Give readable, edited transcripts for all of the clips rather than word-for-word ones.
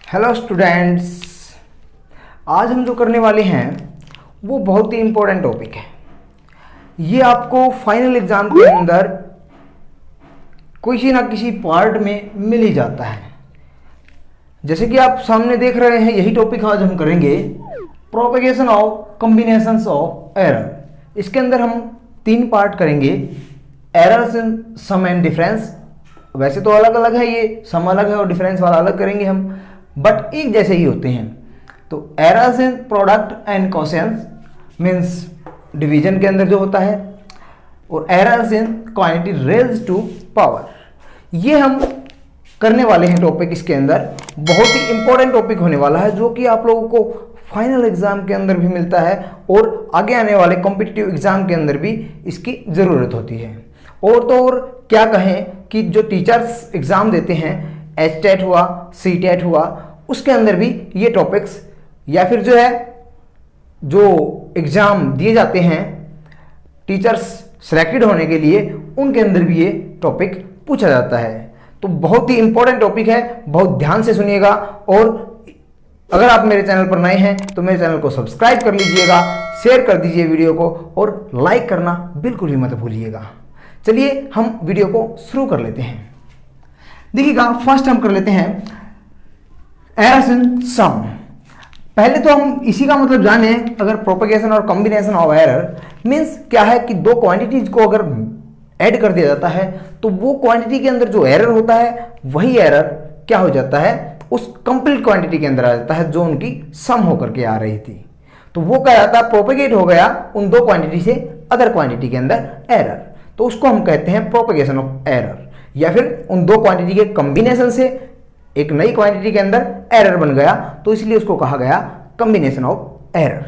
Hello students, आज हम जो करने वाले हैं वो बहुत ही इम्पोर्टेंट टॉपिक है। ये आपको फाइनल एग्जाम के अंदर किसी ना किसी पार्ट में मिल ही जाता है। जैसे कि आप सामने देख रहे हैं, यही टॉपिक आज हम करेंगे, propagation of combinations of error. इसके अंदर हम 3 पार्ट करेंगे। Errors in sum and difference, वैसे तो अलग अलग है, ये सम अलग है और डिफरेंस वाला अलग करेंगे हम, बट एक जैसे ही होते हैं। तो errors in product and quotients means division के अंदर जो होता है, और errors in quantity raised to power, ये हम करने वाले हैं टॉपिक। इसके अंदर बहुत ही इंपॉर्टेंट टॉपिक होने वाला है, जो कि आप लोगों को फाइनल एग्जाम के अंदर भी मिलता है और आगे आने वाले कॉम्पिटिटिव एग्जाम के अंदर भी इसकी ज़रूरत होती है। और तो और क्या कहें कि जो टीचर्स एग्ज़ाम देते हैं, एचटेट हुआ, सीटेट हुआ, उसके अंदर भी ये टॉपिक्स, या फिर जो एग्ज़ाम दिए जाते हैं टीचर्स सेलेक्टेड होने के लिए, उनके अंदर भी ये टॉपिक पूछा जाता है। तो बहुत ही इंपॉर्टेंट टॉपिक है, बहुत ध्यान से सुनिएगा। और अगर आप मेरे चैनल पर नए हैं तो मेरे चैनल को सब्सक्राइब कर लीजिएगा, शेयर कर दीजिए वीडियो को, और लाइक करना बिल्कुल भी मत भूलिएगा। चलिए हम वीडियो को शुरू कर लेते हैं। देखिएगा, फर्स्ट हम कर लेते हैं एरर्स इन सम। पहले तो हम इसी का मतलब जाने, अगर प्रोपेगेशन और कॉम्बिनेशन ऑफ एरर मीन्स क्या है कि दो क्वांटिटीज को अगर ऐड कर दिया जाता है तो वो क्वांटिटी के अंदर जो एरर होता है वही एरर क्या हो जाता है, उस कंप्लीट क्वांटिटी के अंदर आ जाता है जो उनकी सम होकर के आ रही थी। तो वो क्या जाता है, प्रोपेगेट हो गया उन दो क्वांटिटी से अदर क्वांटिटी के अंदर एरर। तो उसको हम कहते हैं प्रोपेगेशन ऑफ एरर, या फिर उन दो क्वांटिटी के कॉम्बिनेशन से एक नई क्वांटिटी के अंदर एरर बन गया, तो इसलिए उसको कहा गया कॉम्बिनेशन ऑफ एरर।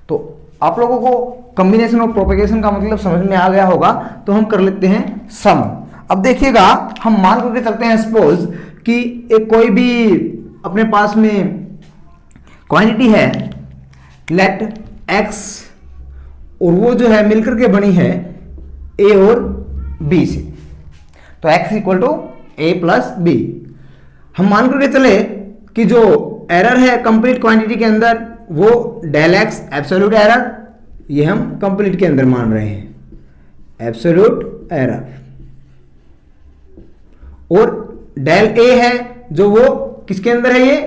तो आप लोगों को कॉम्बिनेशन ऑफ प्रोपेगेशन का मतलब समझ में आ गया होगा। तो हम कर लेते हैं सम। अब देखिएगा, हम मान करके चलते हैं सपोज कि एक कोई भी अपने पास में क्वांटिटी है, लेट एक्स, और वो जो है मिलकर के बनी है ए और बी से। तो x equal to a plus b. हम मान करके चले कि जो एरर है कंप्लीट क्वांटिटी के अंदर वो डेल एक्स एब्सोल्यूट एरर, ये हम कंप्लीट के अंदर मान रहे हैं एब्सोल्यूट एरर, और डेल ए है जो वो किसके अंदर है, ये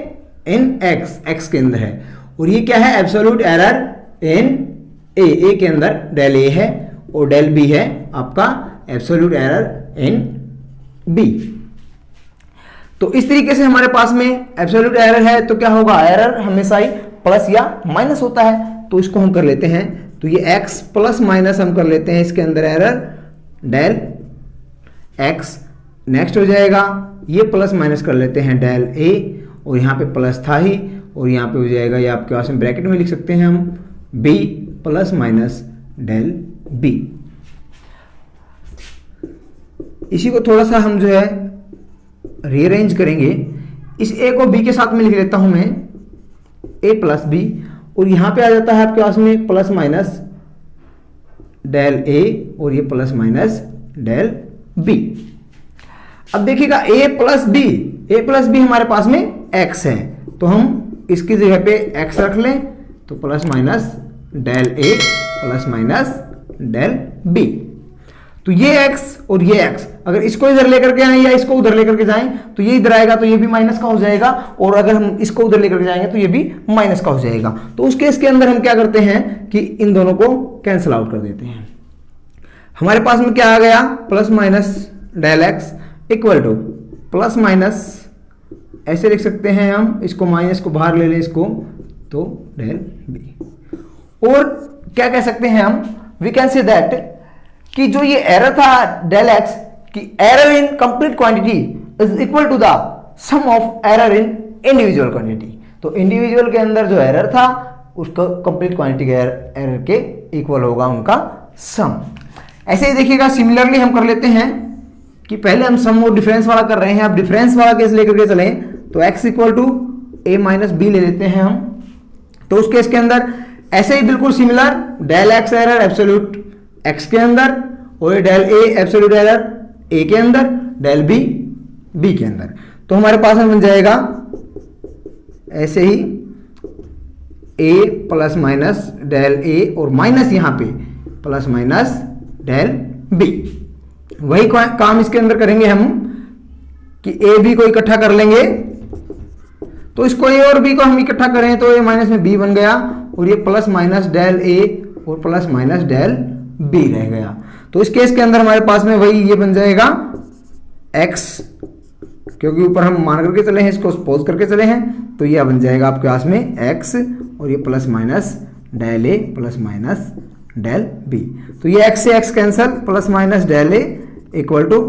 इन एक्स के अंदर है, और ये क्या है, एब्सोल्यूट एरर इन ए के अंदर डेल ए है, और डेल बी है आपका एब्सोल्यूट एरर इन बी। तो इस तरीके से हमारे पास में एब्सोल्यूट एरर है, तो क्या होगा, एरर हमेशा ही प्लस या माइनस होता है। तो इसको हम कर लेते हैं, तो ये x प्लस माइनस हम कर लेते हैं इसके अंदर एरर डेल x, नेक्स्ट हो जाएगा ये प्लस माइनस कर लेते हैं डेल a, और यहाँ पे प्लस था ही, और यहाँ पे हो जाएगा, ये आपके पास में ब्रैकेट में लिख सकते हैं हम b plus minus del b। इसी को थोड़ा सा हम जो है रीअरेंज करेंगे। इस a को b के साथ में लिख लेता हूं मैं a प्लस बी, और यहां पे आ जाता है आपके पास में प्लस माइनस डेल a, और ये प्लस माइनस डेल b। अब देखिएगा a प्लस बी हमारे पास में x है, तो हम इसकी जगह पे x रख लें, तो plus minus del a plus minus del b। तो ये x और ये x, अगर इसको इधर लेकर के आए या इसको उधर लेकर के जाएं तो ये इधर आएगा, तो ये भी माइनस का हो जाएगा, और अगर हम इसको उधर लेकर के जाएंगे तो ये भी माइनस का हो जाएगा। तो उस केस के अंदर हम क्या करते हैं कि इन दोनों को कैंसिल आउट कर देते हैं। हमारे पास में क्या आ गया, plus minus del x equal to plus minus, ऐसे लिख सकते हैं हम, इसको माइनस को बाहर ले लें इसको, तो डेल बी। और क्या कह सकते हैं हम, वी कैन से दैट कि जो ये एरर था डेल एक्स की, error in complete quantity is equal to the sum of error in individual quantity. तो इंडिविजुअल के अंदर जो एरर था उसको कंप्लीट क्वांटिटी के एरर के इक्वल होगा उनका सम। ऐसे ही देखिएगा, सिमिलरली हम कर लेते हैं कि पहले हम सम और डिफरेंस वाला कर रहे हैं, अब डिफरेंस वाला केस लेकर के चलें, तो x equal to a minus b ले लेते हैं हम। तो उस केस के अंदर ऐसे ही बिल्कुल similar, del x error absolute x के अंदर, और del a absolute error a के अंदर, डेल b b के अंदर। तो हमारे पास में बन जाएगा ऐसे ही a plus minus del a और माइनस यहाँ पे प्लस माइनस डेल b। वही काम इसके अंदर करेंगे हम कि a b को इकट्ठा कर लेंगे, तो इसको a और b को हम इकट्ठा करें तो a माइनस में b बन गया और ये प्लस माइनस डेल a और प्लस माइनस डेल b रह गया। तो इस केस के अंदर हमारे पास में वही ये बन जाएगा x, क्योंकि ऊपर हम मान करके चले हैं, इसको सपोज करके चले हैं, तो यह बन जाएगा आपके पास में x और ये plus minus del a plus minus del b। तो ये x से x cancel, plus minus del a equal to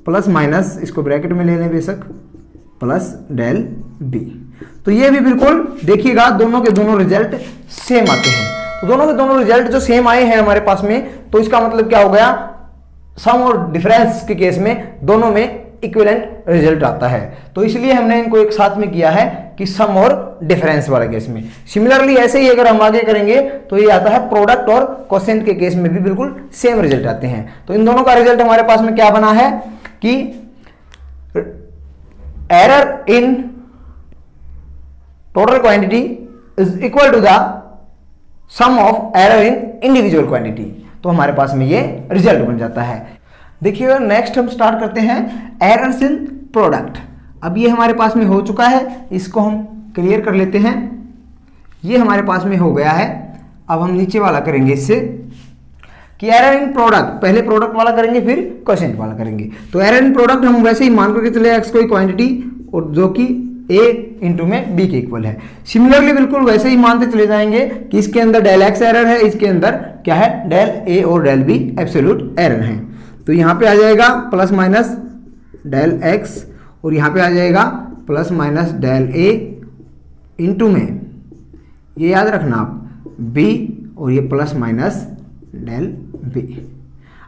plus minus, इसको ब्रैकेट में ले लें बेशक, प्लस डेल b। तो ये भी बिल्कुल देखिएगा दोनों के दोनों रिजल्ट सेम आते हैं। तो दोनों के दोनों रिजल्ट जो सेम आए हैं हमारे पास में, तो इसका मतलब क्या हो गया, सम और डिफरेंस के केस में दोनों में इक्विवेलेंट रिजल्ट आता है। तो इसलिए हमने इनको एक साथ में किया है कि सम और डिफरेंस वाले केस में। सिमिलरली ऐसे ही अगर हम आगे करेंगे तो ये आता है प्रोडक्ट और क्वोशिएंट के केस में भी बिल्कुल सेम रिजल्ट आते हैं। तो इन दोनों का रिजल्ट हमारे पास में क्या बना है कि error in total quantity is equal to the sum of error in individual quantity. तो हमारे पास में ये रिजल्ट बन जाता है। देखिएगा नेक्स्ट हम स्टार्ट करते हैं एरर्स इन प्रोडक्ट। अब ये हमारे पास में हो चुका है, इसको हम क्लियर कर लेते हैं। ये हमारे पास में हो गया है। अब हम नीचे वाला करेंगे इससे कि एरर इन प्रोडक्ट, पहले प्रोडक्ट वाला करेंगे फिर क्वोशिएंट वाला करेंगे। तो एरर इन प्रोडक्ट हम वैसे ही मान करके चले x कोई क्वांटिटी और जो कि a इंटू में b के इक्वल है। सिमिलरली बिल्कुल वैसे ही मानते चले जाएंगे कि इसके अंदर डेल x एरर है, इसके अंदर क्या है डेल a और डेल b एब्सोल्यूट एरर है। तो यहाँ पे आ जाएगा प्लस माइनस डेल x और यहाँ पे आ जाएगा plus minus del a into में, ये याद रखना आप, b और ये प्लस माइनस डेल b।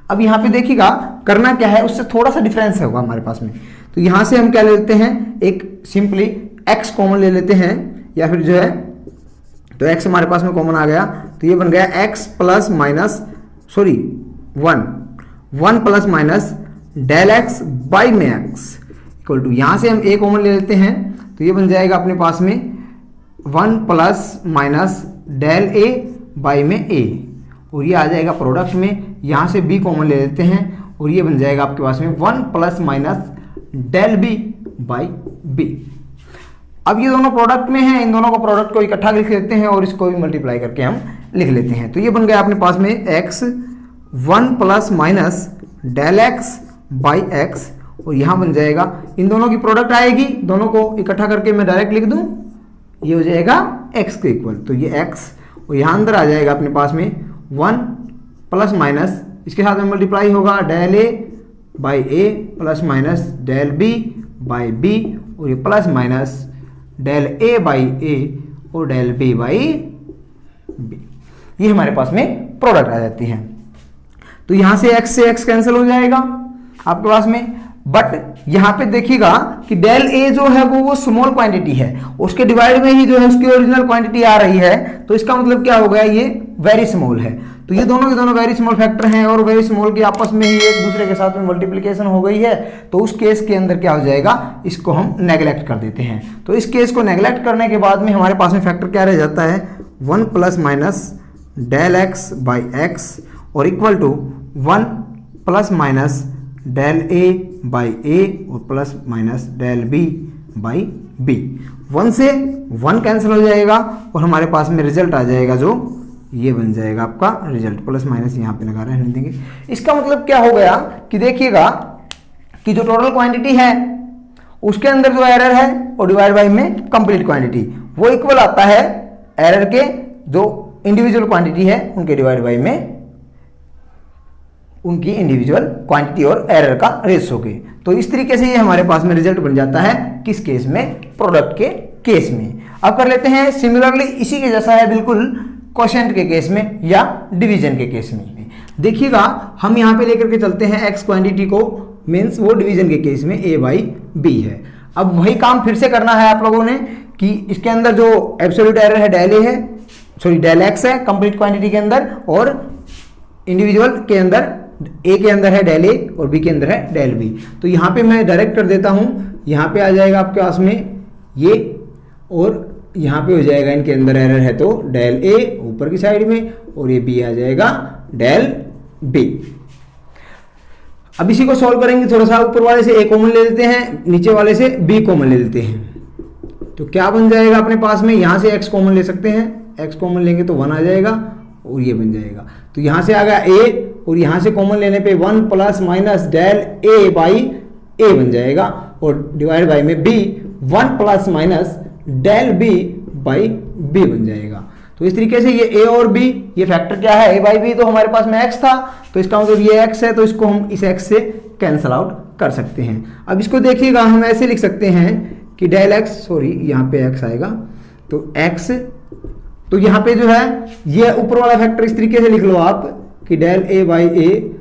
अब यहाँ पे देखिएगा करना क्या है, उससे थोड़ा सा डिफरेंस होगा हमारे पास में। तो यहाँ से हम क्या ले लेते हैं, एक सिंपली x कॉमन ले लेते हैं, या फिर जो है तो x हमारे पास में कॉमन आ गया, तो ये बन गया x plus minus sorry 1 plus minus del x by में x इक्वल टू, यहाँ से हम a कॉमन ले लेते हैं, तो ये बन जाएगा अपने पास में 1 plus minus del a by में a, और ये आ जाएगा प्रोडक्ट में। यहाँ से b कॉमन ले लेते हैं और ये बन जाएगा आपके पास में 1 plus minus del b by b। अब ये दोनों प्रोडक्ट में हैं, इन दोनों को प्रोडक्ट को इकट्ठा लिख लेते हैं और इसको भी मल्टीप्लाई करके हम लिख लेते हैं। तो ये बन गया अपने पास में x 1 plus minus del x by x, और यहाँ बन जाएगा इन दोनों की प्रोडक्ट आएगी, दोनों को इकट्ठा करके मैं डायरेक्ट लिख दूं, ये हो जाएगा x के इक्वल। तो ये x और यहाँ अंदर आ जाएगा अपने पास में 1 प्लस माइनस, इसके साथ में मल्टीप्लाई होगा del a by a plus minus del b by b, और ये plus minus del a by a और डेल b बाई b। ये हमारे पास में प्रोडक्ट आ जाती है। तो यहाँ से x कैंसिल हो जाएगा आपके पास में, बट यहाँ पे देखिएगा कि डेल a जो है वो स्मॉल क्वांटिटी है, उसके डिवाइड में ही जो है उसकी ओरिजिनल क्वांटिटी आ रही है, तो इसका मतलब क्या हो गया, ये वेरी स्मॉल है। तो ये दोनों के दोनों वेरी स्मॉल फैक्टर हैं और वेरी स्मॉल के आपस में ही एक दूसरे के साथ में मल्टीप्लिकेशन हो गई है, तो उस केस के अंदर क्या हो जाएगा, इसको हम नेग्लेक्ट कर देते हैं। तो इस केस को नेग्लेक्ट करने के बाद में हमारे पास में फैक्टर क्या रह जाता है, 1 plus minus del x by x और equal to 1 plus minus del a by a और plus minus del b by b। 1 से 1 कैंसिल हो जाएगा और हमारे पास में रिजल्ट आ जाएगा, जो ये बन जाएगा आपका रिजल्ट। प्लस माइनस यहाँ पे लगा रहने देंगे। इसका मतलब क्या हो गया कि देखिएगा कि जो टोटल क्वांटिटी है उसके अंदर जो एरर है और डिवाइड बाई में कंप्लीट क्वांटिटी, वो इक्वल आता है एरर के जो इंडिविजुअल क्वांटिटी है उनके डिवाइड बाई में उनकी इंडिविजुअल क्वांटिटी और एरर का रेशो के। तो इस तरीके से ये हमारे पास में रिजल्ट बन जाता है, किस केस में, प्रोडक्ट के केस में। अब कर लेते हैं सिमिलरली इसी के जैसा है बिल्कुल क्वोशिएंट के केस में या डिवीजन के केस में। देखिएगा हम यहाँ पे लेकर के चलते हैं x क्वांटिटी को, मीन्स वो डिवीजन के केस में a बाई b है। अब वही काम फिर से करना है आप लोगों ने कि इसके अंदर जो एब्सोल्यूट एरर है डेल a है, सॉरी डेल x है कंप्लीट क्वांटिटी के अंदर, और इंडिविजुअल के अंदर a के अंदर है डेल a और b के अंदर है डेल b। तो यहाँ पे मैं डायरेक्ट कर देता हूँ, यहाँ पे आ जाएगा आपके पास में ये, और यहाँ पे हो जाएगा इनके अंदर एरर है तो डेल ए ऊपर की साइड में, और ये बी आ जाएगा डेल बी। अब इसी को सॉल्व करेंगे, थोड़ा सा ऊपर वाले से ए कॉमन ले लेते हैं, नीचे वाले से बी कॉमन ले लेते हैं। तो क्या बन जाएगा अपने पास में, यहाँ से एक्स कॉमन ले सकते हैं, एक्स कॉमन लेंगे तो 1 आ जाएगा और ये बन जाएगा। तो यहाँ से आ गया ए, और यहाँ से कॉमन लेने पे 1 plus minus del a by a बन जाएगा, और डिवाइड बाई में b 1 plus minus del b by b बन जाएगा। तो इस तरीके से ये ए और बी, ये फैक्टर क्या है, ए बाई बी, तो हमारे पास में एक्स था, तो इसका मतलब ये एक्स है, तो इसको हम इस एक्स से कैंसल आउट कर सकते हैं। अब इसको देखिएगा, हम ऐसे लिख सकते हैं कि डेल एक्स, सॉरी यहाँ पे एक्स आएगा, तो एक्स, तो यहाँ पे जो है ये ऊपर वाला फैक्टर इस तरीके से लिख लो आप कि डेल ए बाई ए,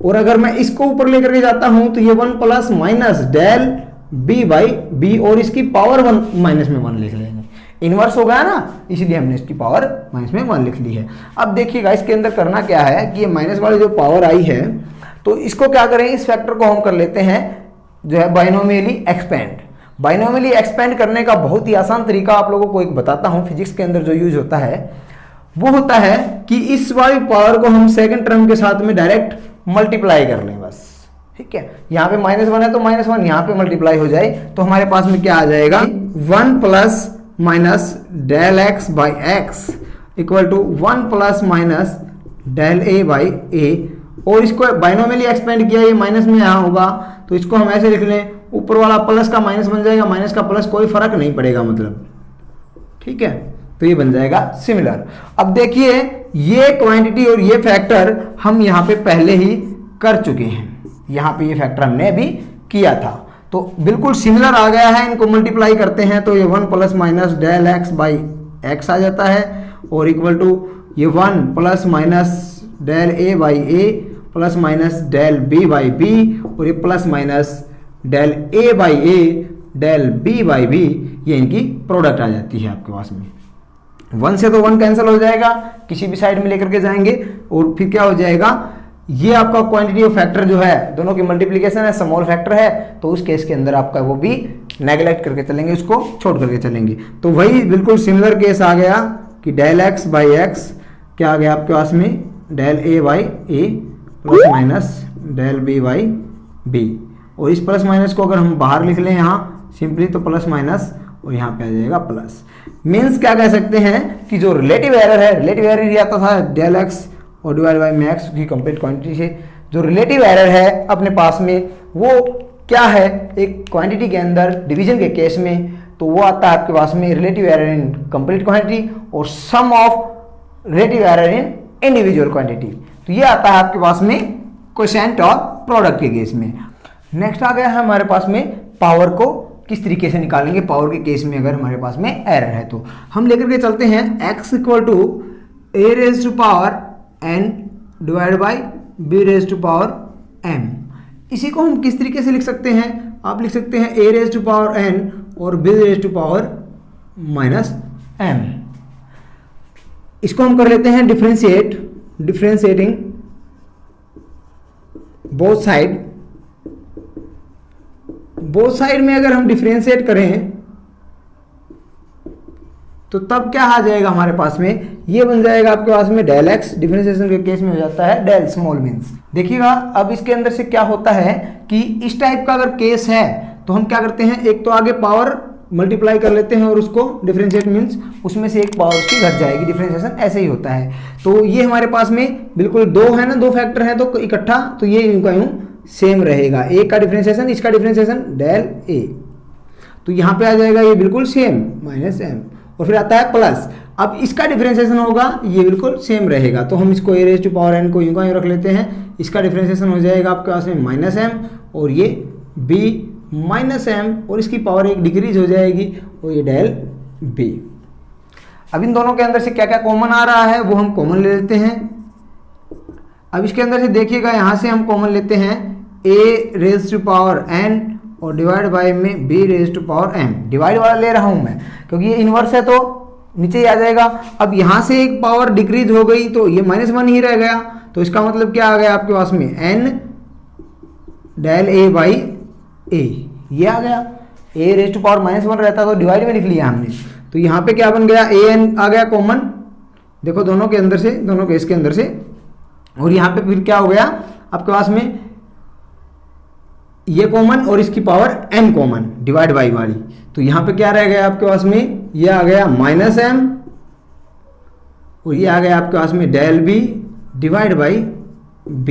और अगर मैं इसको ऊपर लेकर के जाता हूं तो ये 1 plus minus del b by b, और इसकी पावर 1 माइनस में 1 लिख लेंगे, इनवर्स हो गया ना, इसलिए हमने इसकी पावर माइनस में 1 लिख ली है। अब देखिएगा इसके अंदर करना क्या है कि ये माइनस वाली जो पावर आई है, तो इसको क्या करें, इस फैक्टर को हम कर लेते हैं जो है बाइनोमियली एक्सपेंड। बाइनोमियली एक्सपेंड करने का बहुत ही आसान तरीका आप लोगों को एक बताता हूं, फिजिक्स के अंदर जो यूज होता है वो होता है कि इस वाली पावर को हम सेकंड टर्म के साथ में डायरेक्ट मल्टीप्लाई कर लें बस, ठीक है। यहाँ पे -1 है तो -1 यहाँ पे मल्टीप्लाई हो जाए, तो हमारे पास में क्या आ जाएगा, 1 plus minus del x by x equal to 1 plus minus del a by a, और इसको बाइनोमियली एक्सपेंड किया, ये माइनस में यहाँ होगा, तो इसको हम ऐसे लिख लें, ऊपर वाला प्लस का माइनस बन जाएगा, माइनस का प्लस कोई फर्क नहीं पड़ेगा मतलब, ठीक है। तो ये बन जाएगा सिमिलर। अब देखिए ये क्वांटिटी और ये फैक्टर हम यहाँ पे पहले ही कर चुके हैं, यहाँ पे ये फैक्टर हमने अभी किया था, तो बिल्कुल सिमिलर आ गया है। इनको मल्टीप्लाई करते हैं तो ये 1 plus minus del x by x आ जाता है, और इक्वल टू ये 1 plus minus del a by a plus minus del b by b, और ये plus minus del a by a del b by b, ये इनकी प्रोडक्ट आ जाती है आपके पास में। 1 से तो 1 कैंसिल हो जाएगा, किसी भी साइड में लेकर के जाएंगे, और फिर क्या हो जाएगा, ये आपका क्वांटिटी ऑफ फैक्टर जो है दोनों की मल्टीप्लिकेशन है, स्मॉल फैक्टर है, तो उस केस के अंदर आपका वो भी नेगलेक्ट करके चलेंगे, उसको छोड़ करके चलेंगे। तो वही बिल्कुल सिमिलर केस आ गया कि डेल एक्स बाई एक्स क्या आ गया आपके पास में, del a by a plus minus del b by b, और इस प्लस माइनस को अगर हम बाहर लिख लें यहाँ सिंपली तो प्लस माइनस, और यहाँ पे आ जाएगा प्लस। मीन्स क्या कह सकते हैं कि जो रिलेटिव एरर है, रिलेटिव एरर ही आता था डेल एक्स और डिवाइड बाई में एक्स की कंप्लीट क्वांटिटी से, जो रिलेटिव एरर है अपने पास में वो क्या है, एक क्वांटिटी के अंदर डिवीजन के केस में, तो वो आता है आपके पास में relative error in complete quantity और sum of relative error in individual quantity, तो ये आता है आपके पास में क्वोशिएंट और प्रोडक्ट के केस में। नेक्स्ट आ गया है हमारे पास में पावर को किस तरीके से निकालेंगे, पावर के केस में अगर हमारे पास में एरर है तो हम लेकर के चलते हैं x equal to a raise to power n divide by b raise to power m। इसी को हम किस तरीके से लिख सकते हैं, आप लिख सकते हैं a raise to power n और b raise to power minus m। इसको हम कर लेते हैं डिफरेंशिएटिंग बोथ साइड में अगर हम डिफरेंशिएट करें तो तब क्या आ जाएगा हमारे पास में, ये बन जाएगा आपके पास में डेल एक्स, डिफरेंशिएशन के केस में हो जाता है डेल स्मॉल मीन्स। देखिएगा अब इसके अंदर से क्या होता है कि इस टाइप का अगर केस है तो हम क्या करते हैं, एक तो आगे पावर मल्टीप्लाई कर लेते हैं और उसको डिफरेंशिएट मीन्स उसमें से एक पावर उसकी घट जाएगी, डिफरेंशिएशन ऐसे ही होता है। तो ये हमारे पास में बिल्कुल दो है ना, दो फैक्टर है तो इकट्ठा, तो ये यूं का यूं सेम रहेगा, ए का डिफरेंशिएशन इसका डिफरेंशिएशन डेल ए, तो यहाँ पे आ जाएगा ये बिल्कुल सेम माइनस एम, और फिर आता है प्लस, अब इसका डिफरेंशिएशन होगा ये बिल्कुल सेम रहेगा, तो हम इसको ए रेज टू पावर एन को यूं का यूं रख लेते हैं, इसका डिफरेंशिएशन हो जाएगा आपके पास में माइनस एम, और ये बी माइनस एम, और इसकी पावर एक डिक्रीज हो जाएगी और ये डेल बी। अब इन दोनों के अंदर से क्या क्या कॉमन आ रहा है वो हम कॉमन ले लेते हैं। अब इसके अंदर से देखिएगा यहाँ से हम कॉमन लेते हैं a raise to power n और डिवाइड बाय में b raise to power m, divide वाला ले रहा हूँ मैं क्योंकि ये इन्वर्स है तो नीचे ही आ जाएगा। अब यहाँ से एक पावर डिक्रीज हो गई तो ये -1 ही रह गया, तो इसका मतलब क्या आ गया आपके पास में एन डेल ए बाई ए, ये आ गया। a रेज टू पावर -1 रहता तो डिवाइड में लिख लिया हमने। तो यहाँ पे क्या बन गया, an आ गया कॉमन, देखो दोनों के अंदर से, दोनों केस के अंदर से। और यहाँ पे फिर क्या हो गया आपके पास में, ये कॉमन और इसकी power m common divide by वाली। तो यहाँ पे क्या रह गया आपके पास में, ये आ गया -m और ये आ गया आपके पास में del b divide by b।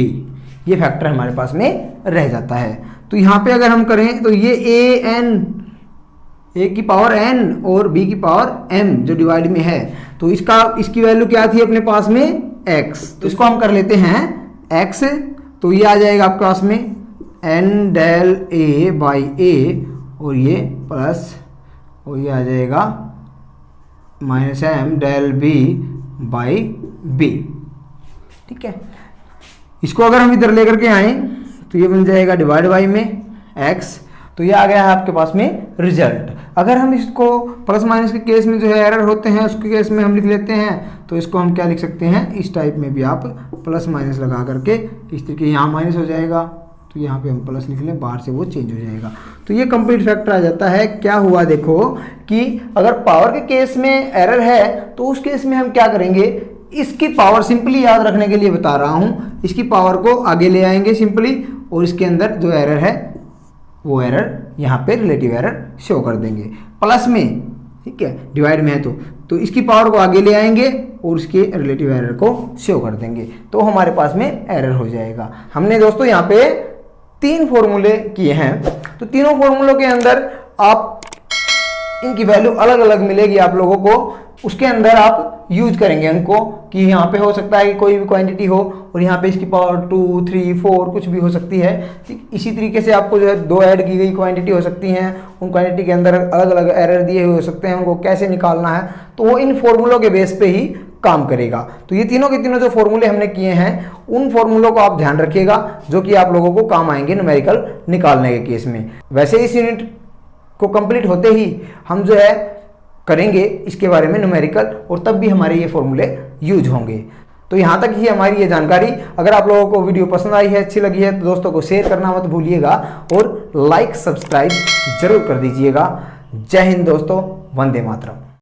ये फैक्टर हमारे पास में रह जाता है। तो यहाँ पे अगर हम करें तो ये a की पावर n और b की पावर m जो डिवाइड में है, तो इसकी वैल्यू क्या थी अपने पास में x, तो इसको हम कर लेते हैं x। तो ये आ जाएगा आपके पास में n del a by a और ये प्लस, और ये आ जाएगा -m del b by b। ठीक है, इसको अगर हम इधर लेकर के आए तो ये बन जाएगा डिवाइड बाई में x। तो ये आ गया है आपके पास में रिजल्ट। अगर हम इसको प्लस माइनस के केस में जो है एरर होते हैं उसके केस में हम लिख लेते हैं, तो इसको हम क्या लिख सकते हैं, इस टाइप में भी आप प्लस माइनस लगा करके, इस तरीके यहाँ माइनस हो जाएगा तो यहाँ पे हम प्लस लिख लें, बाहर से वो चेंज हो जाएगा। तो ये कंप्लीट फैक्टर आ जाता है। क्या हुआ देखो कि अगर पावर के केस में एरर है तो उस केस में हम क्या करेंगे, इसकी पावर सिंपली याद रखने के लिए बता रहा हूँ, इसकी पावर को आगे ले आएंगे सिंपली, और इसके अंदर जो एरर है वो एरर यहाँ पे रिलेटिव एरर शो कर देंगे प्लस में। ठीक है, डिवाइड में है तो इसकी पावर को आगे ले आएंगे और उसके रिलेटिव एरर को शो कर देंगे, तो हमारे पास में एरर हो जाएगा। हमने दोस्तों यहाँ पे 3 फॉर्मूले किए हैं, तो तीनों फॉर्मूलों के अंदर आप इनकी वैल्यू अलग अलग मिलेगी आप लोगों को, उसके अंदर आप यूज करेंगे उनको, कि यहाँ पे हो सकता है कि कोई भी क्वांटिटी हो और यहाँ पे इसकी पावर 2, 3, 4 कुछ भी हो सकती है। ठीक इसी तरीके से आपको जो है 2 ऐड की गई क्वांटिटी हो सकती हैं, उन क्वांटिटी के अंदर अलग अलग एरर दिए हुए हो सकते हैं, उनको कैसे निकालना है, तो वो इन फॉर्मूलों के बेस पे ही काम करेगा। तो ये तीनों के तीनों जो फॉर्मूले हमने किए हैं उन फॉर्मूलों को आप ध्यान रखिएगा, जो कि आप लोगों को काम आएंगे न्यूमेरिकल निकालने के केस में। वैसे इस यूनिट को कंप्लीट होते ही हम जो है करेंगे इसके बारे में न्यूमेरिकल, और तब भी हमारे ये फॉर्मूले यूज होंगे। तो यहाँ तक ही हमारी ये जानकारी। अगर आप लोगों को वीडियो पसंद आई है, अच्छी लगी है, तो दोस्तों को शेयर करना मत भूलिएगा और लाइक सब्सक्राइब जरूर कर दीजिएगा। जय हिंद दोस्तों, वंदे मातरम।